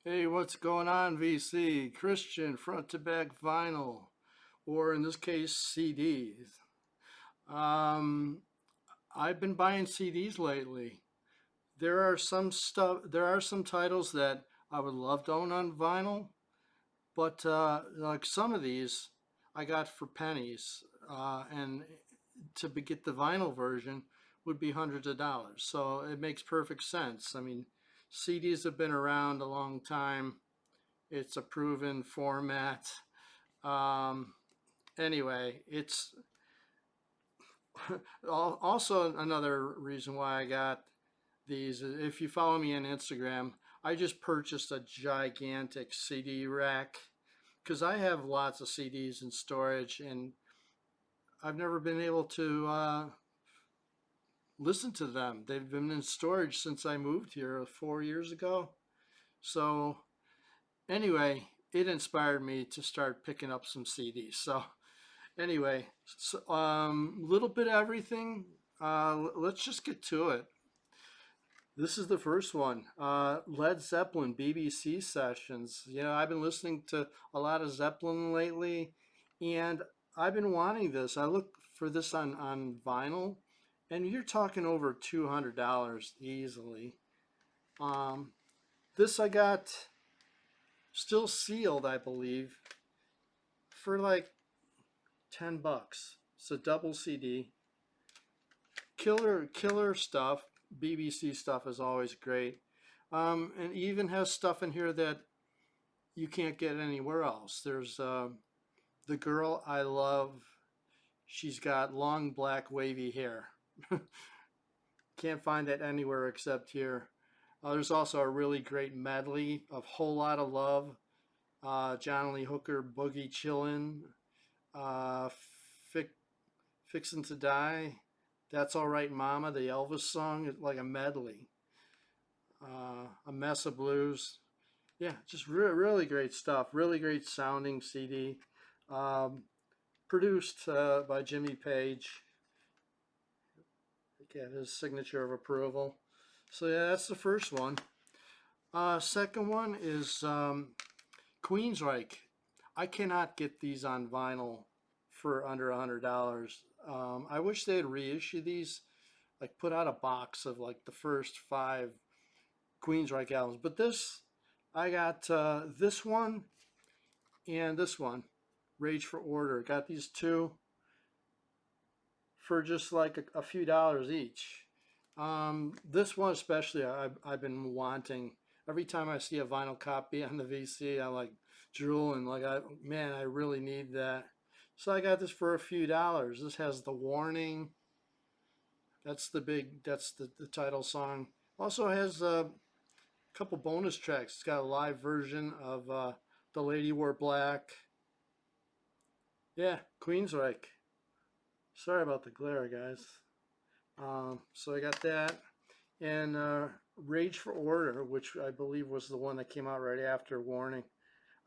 Hey, what's going on, VC? Christian front to back vinyl, or in this case, CDs. Um, I've been buying CDs lately. There are some titles that I would love to own on vinyl, but like some of these I got for pennies, and get the vinyl version would be hundreds of dollars. So it makes perfect sense. I mean, CDs have been around a long time. It's a proven format. Um, anyway, it's also another reason why I got these. If you follow me on Instagram, I just purchased a gigantic CD rack because I have lots of CDs in storage and I've never been able to listen to them. They've been in storage since I moved here 4 years ago. So, anyway, it inspired me to start picking up some CDs. So, anyway, little bit of everything. Let's just get to it. This is the first one. Led Zeppelin BBC sessions. You know, I've been listening to a lot of Zeppelin lately, and I've been wanting this. I look for this on vinyl, and you're talking over $200 easily. Um, this I got still sealed, I believe, for like $10. It's a double CD. Killer stuff. BBC stuff is always great, and even has stuff in here that you can't get anywhere else. There's the girl I love. She's got long black wavy hair. Can't find that anywhere except here. There's also a really great medley of Whole Lot of Love, John Lee Hooker, Boogie Chillin', uh, Fi- Fixin' to Die, That's All Right Mama, the Elvis song, like a medley. A Mess of Blues. Yeah, just really great stuff. Really great sounding CD. Um, Produced by Jimmy Page. Get his signature of approval. So yeah, that's the first one. Second one is Queensryche. I cannot get these on vinyl for under $100. I wish they'd reissue these, like put out a box of like the first five Queensryche albums. But this, I got this one and this one, Rage for Order. Got these two for just like a few dollars each. This one especially, I've been wanting. Every time I see a vinyl copy on the VC, I like drooling. Like, man, I really need that. So I got this for a few dollars. This has the warning. That's the title song. Also has a couple bonus tracks. It's got a live version of The Lady Wore Black. Yeah, Queensryche. Sorry about the glare, guys. So I got that. And Rage for Order, which I believe was the one that came out right after Warning.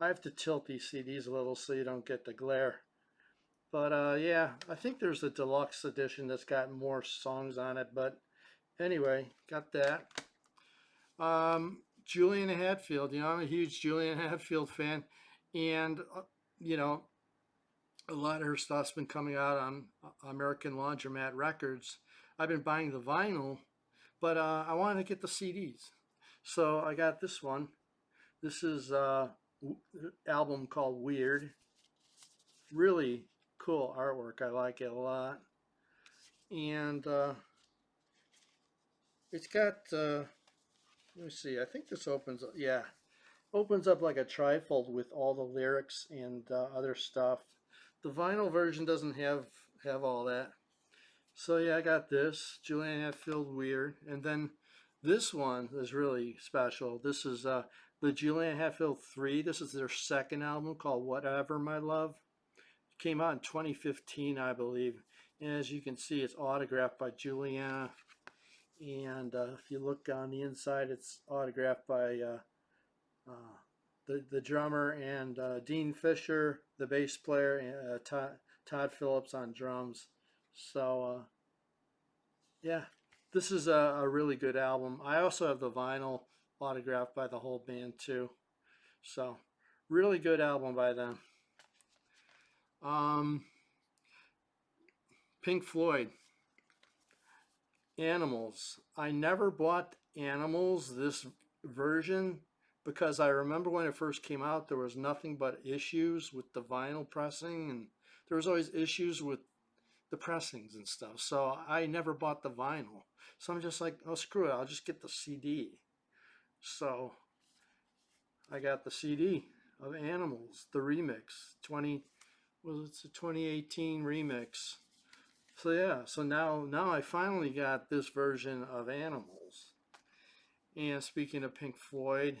I have to tilt these CDs a little so you don't get the glare. But yeah, I think there's a deluxe edition that's got more songs on it. But anyway, got that. Julian Hatfield, you know, I'm a huge Julian Hatfield fan. And, you know, a lot of her stuff's been coming out on American Laundromat Records. I've been buying the vinyl, but I wanted to get the CDs. So I got this one. This is album called Weird. Really cool artwork. I like it a lot. And it's got, let me see, I think this opens up, yeah, opens up like a trifold with all the lyrics and other stuff. The vinyl version doesn't have all that. So yeah, I got this, Julian Hatfield Weird. And then this one is really special. This is the Julian Hatfield 3. This is their second album called Whatever My Love. It came out in 2015, I believe. And as you can see, it's autographed by Juliana. And if you look on the inside, it's autographed by uh, the drummer and Dean Fisher, the bass player, and Todd Phillips on drums. So yeah, this is a really good album. I also have the vinyl autographed by the whole band too. So really good album by them. Um, Pink Floyd, Animals. I never bought Animals, this version, because I remember when it first came out, there was nothing but issues with the vinyl pressing, and there was always issues with the pressings and stuff. So I never bought the vinyl. So I'm just like, oh, screw it, I'll just get the CD. So I got the CD of Animals, the remix, 20, was it's a 2018 remix. So yeah, so now I finally got this version of Animals. And speaking of Pink Floyd,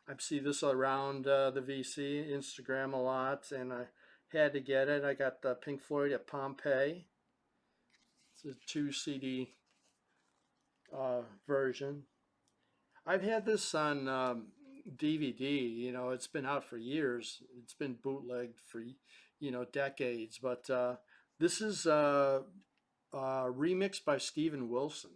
I see this around the VC Instagram a lot, and I had to get it. I got the Pink Floyd at Pompeii. It's a 2 CD version. I've had this on DVD. You know, it's been out for years. It's been bootlegged for decades. But this is remixed by Steven Wilson,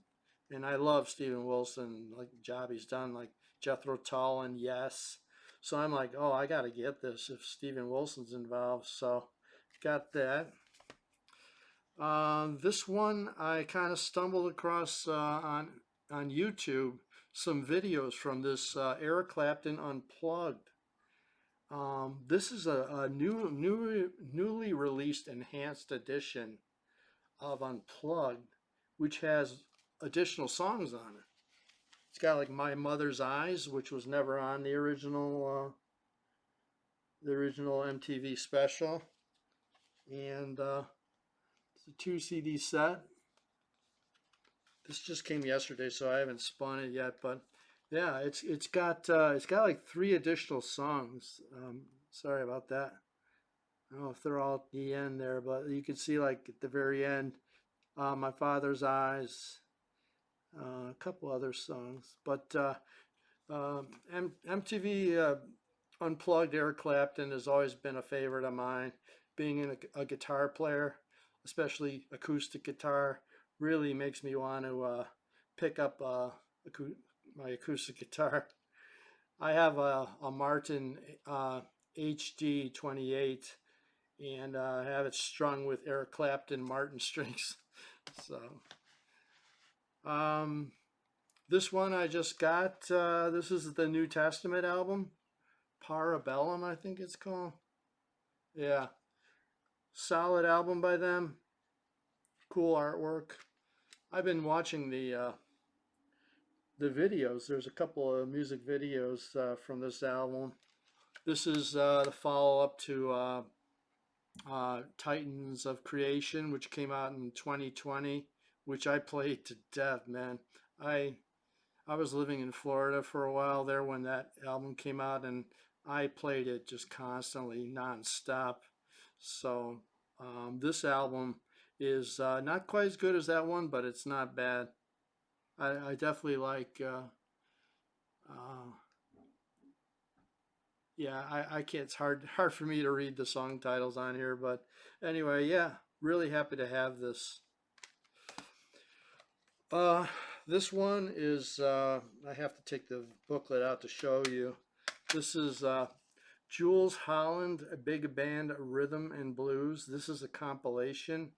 and I love Steven Wilson, like the job he's done, like Jethro Tull and Yes. So I'm like, oh, I got to get this if Steven Wilson's involved. So got that. This one I kind of stumbled across on YouTube some videos from this Eric Clapton Unplugged. This is a newly released enhanced edition of Unplugged, which has additional songs on it. It's got like My Mother's Eyes, which was never on the original MTV special, and it's a 2 CD set. This just came yesterday, so I haven't spun it yet. But yeah, it's got like 3 additional songs. Sorry about that. I don't know if they're all at the end there, but you can see like at the very end, My Father's Eyes, a couple other songs. But MTV Unplugged Eric Clapton has always been a favorite of mine. Being a guitar player, especially acoustic guitar, really makes me want to pick up my acoustic guitar. I have a Martin HD 28, and I have it strung with Eric Clapton Martin strings. So um, this one I just got. This is the New Testament album, Parabellum, I think it's called. Yeah, solid album by them. Cool artwork. I've been watching the videos. There's a couple of music videos from this album. This is the follow up to Titans of Creation, which came out in 2020, which I played to death, man. I I was living in Florida for a while there when that album came out, and I played it just constantly, nonstop. So this album is not quite as good as that one, but it's not bad. I definitely like. Uh, yeah, I can't. It's hard for me to read the song titles on here, but anyway, yeah, really happy to have this. Uh, this one is. I have to take the booklet out to show you. This is Jules Holland, a big band rhythm and blues. This is a compilation.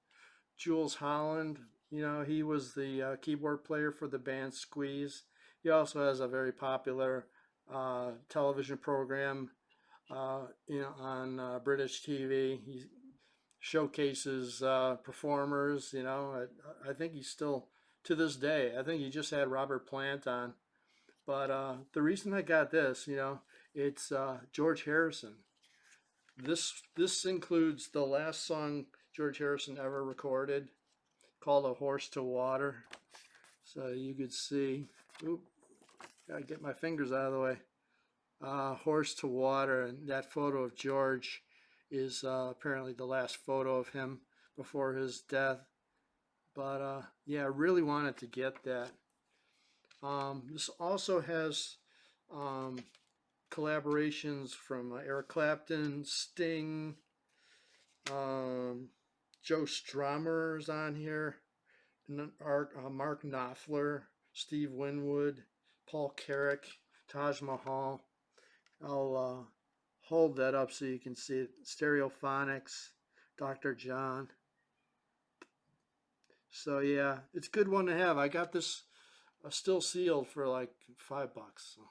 Jules Holland, he was the keyboard player for the band Squeeze. He also has a very popular television program, on British TV. He showcases performers. I think he's still to this day. I think he just had Robert Plant on. But the reason I got this, it's George Harrison. This includes the last song George Harrison ever recorded, called "A Horse to Water." So you could see. Oop, gotta get my fingers out of the way. Horse to Water, and that photo of George is apparently the last photo of him before his death. But yeah, I really wanted to get that. This also has collaborations from Eric Clapton, Sting, um, Joe Strummer's on here, Mark Knopfler, Steve Winwood, Paul Carrack, Taj Mahal. I'll hold that up so you can see it. Stereophonics, Dr. John. So yeah, it's a good one to have. I got this still sealed for like $5. So.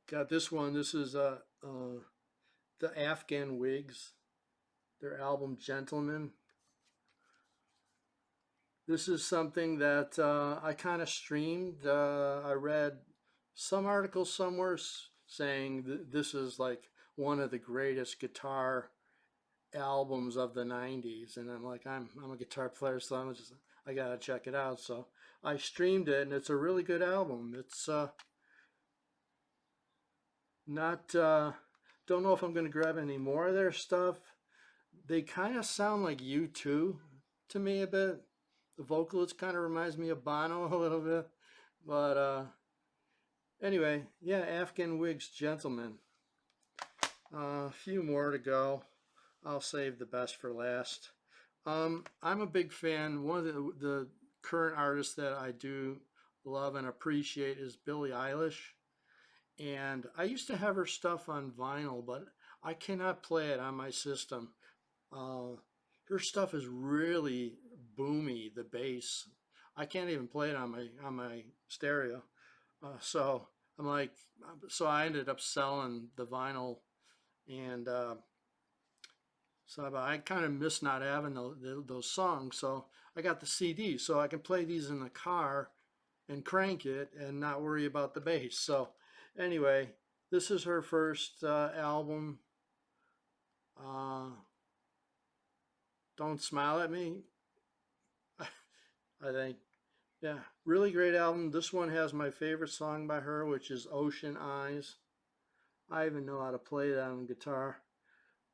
Got this one. This is the Afghan Wigs, their album Gentleman. This is something that I kind of streamed. I read some article somewhere saying this is like one of the greatest guitar albums of the 90s, and I'm like, I'm a guitar player, so I gotta check it out. So I streamed it, and it's a really good album. It's not don't know if I'm gonna grab any more of their stuff. They kind of sound like U2 to me a bit. The vocalist kind of reminds me of Bono a little bit, but anyway, yeah, Afghan Wigs, Gentlemen. A few more to go. I'll save the best for last. I'm a big fan. One of the current artists that I do love and appreciate is Billie Eilish. And I used to have her stuff on vinyl, but I cannot play it on my system. Uh, Her stuff is really boomy, the bass. I can't even play it on my stereo. So I'm like, so I ended up selling the vinyl, and so I kind of miss not having those songs. So I got the CD, so I can play these in the car and crank it and not worry about the bass. So anyway, this is her first album. Uh, Don't Smile at Me, I think. Yeah, really great album. This one has my favorite song by her, which is Ocean Eyes. I even know how to play that on guitar.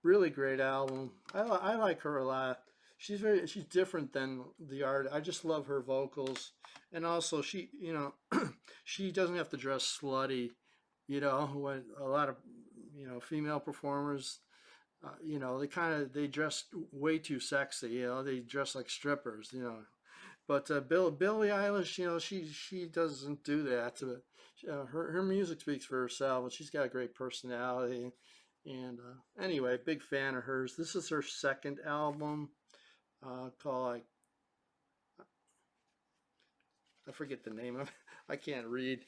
Really great album. I like her a lot. She's different than the art. I just love her vocals, and also she doesn't have to dress slutty. When a lot of female performers, they dress way too sexy. They dress like strippers. But Billie Eilish, she doesn't do that. Her music speaks for herself, and she's got a great personality. And anyway, big fan of hers. This is her second album called, like, I forget the name of it. I can't read.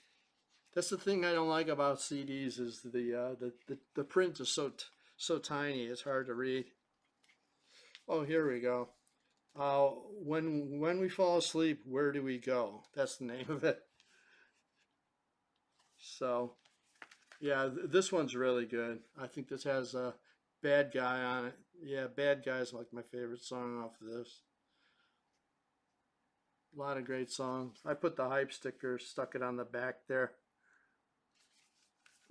That's the thing I don't like about CDs is the print is so tiny. It's hard to read. Oh, here we go. Uh, when we fall asleep, where do we go? That's the name of it. So yeah, this one's really good. I think this has a Bad Guy on it. Yeah, Bad Guy's like my favorite song off of this. A lot of great songs. I put the hype sticker, stuck it on the back there.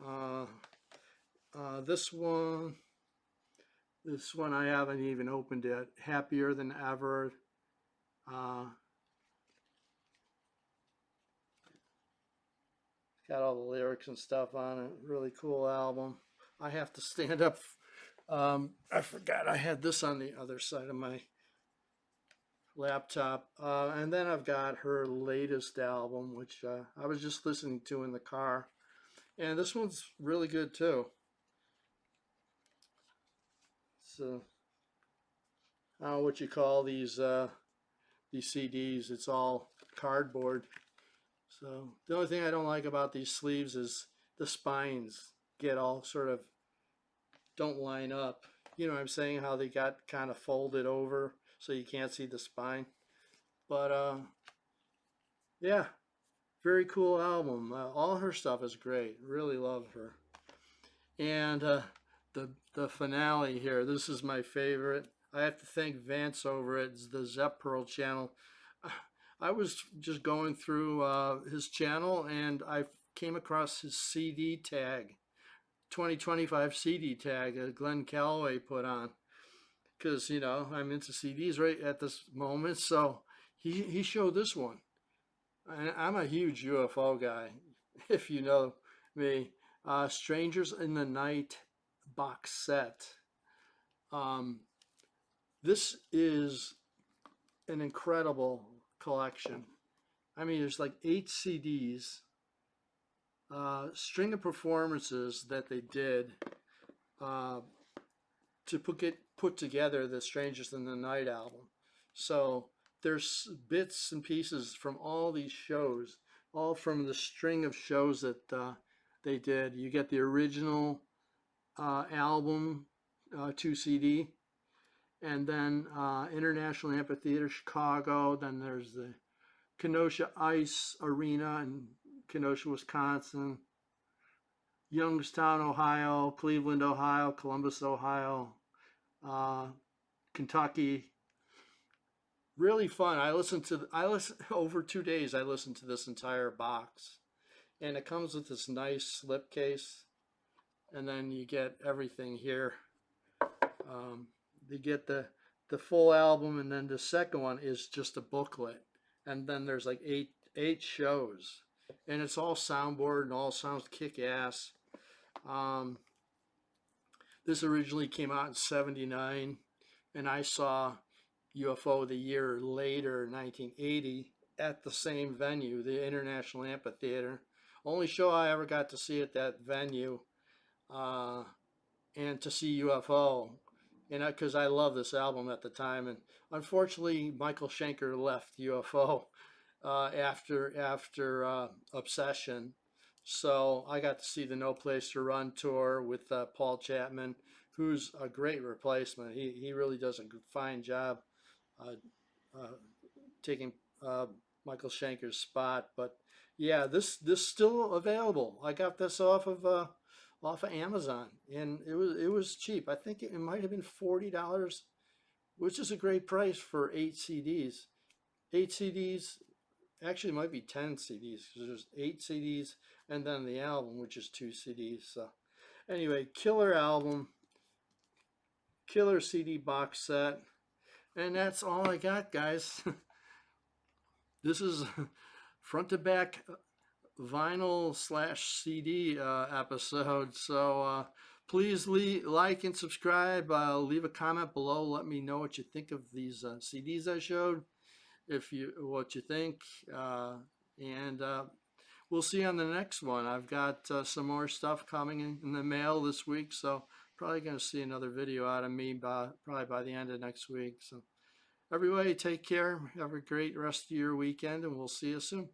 Uh, this one, I haven't even opened yet. Happier Than Ever. Uh, got all the lyrics and stuff on it. Really cool album. I have to stand up. I forgot I had this on the other side of my laptop. And then I've got her latest album, which I was just listening to in the car. And this one's really good too. So, I don't know what you call these CDs. It's all cardboard. So the only thing I don't like about these sleeves is the spines get all sort of don't line up. You know what I'm saying? How they got kind of folded over so you can't see the spine. But yeah, very cool album. All her stuff is great. Really love her. And the finale here. This is my favorite. I have to thank Vance over at the Zep Pearl channel. I was just going through his channel and I came across his CD tag, 2025 CD tag that Glenn Calloway put on. Because, I'm into CDs right at this moment. So he showed this one. And I'm a huge UFO guy, if you know me. Strangers in the Night box set. Um, this is an incredible collection. I mean, there's like 8 CDs, string of performances that they did uh, to put together the Strangers in the Night album. So there's bits and pieces from all these shows, all from the string of shows that they did. You get the original album, 2 CD, and then International Amphitheater Chicago. Then there's the Kenosha Ice Arena in Kenosha, Wisconsin, Youngstown, Ohio, Cleveland, Ohio, Columbus, Ohio, uh, Kentucky. Really fun. I listen over 2 days. I listened to this entire box, and it comes with this nice slipcase, and then you get everything here. You get the full album, and then the second one is just a booklet, and then there's like eight shows, and it's all soundboard and all sounds kick ass. Um, this originally came out in '79, and I saw UFO the year later, 1980, at the same venue, the International Amphitheater. Only show I ever got to see at that venue, uh, and to see UFO, and because I love this album at the time, and unfortunately Michael Schenker left UFO after Obsession, so I got to see the No Place to Run tour with Paul Chapman, who's a great replacement. He really does a fine job uh, uh, taking Michael Schenker's spot. But yeah, this still available. I got this off of Amazon, and it was cheap. I think it might have been $40, which is a great price for 8 CDs. 8 CDs, actually, it might be 10 CDs because there's 8 CDs and then the album, which is 2 CDs. So anyway, killer album, killer CD box set, and that's all I got, guys. This is front to back vinyl slash CD episode. So please like and subscribe. Leave a comment below. Let me know what you think of these CDs I showed. If you what you think, and we'll see you on the next one. I've got some more stuff coming in the mail this week, so probably going to see another video out of me probably by the end of next week. So everybody, take care. Have a great rest of your weekend, and we'll see you soon.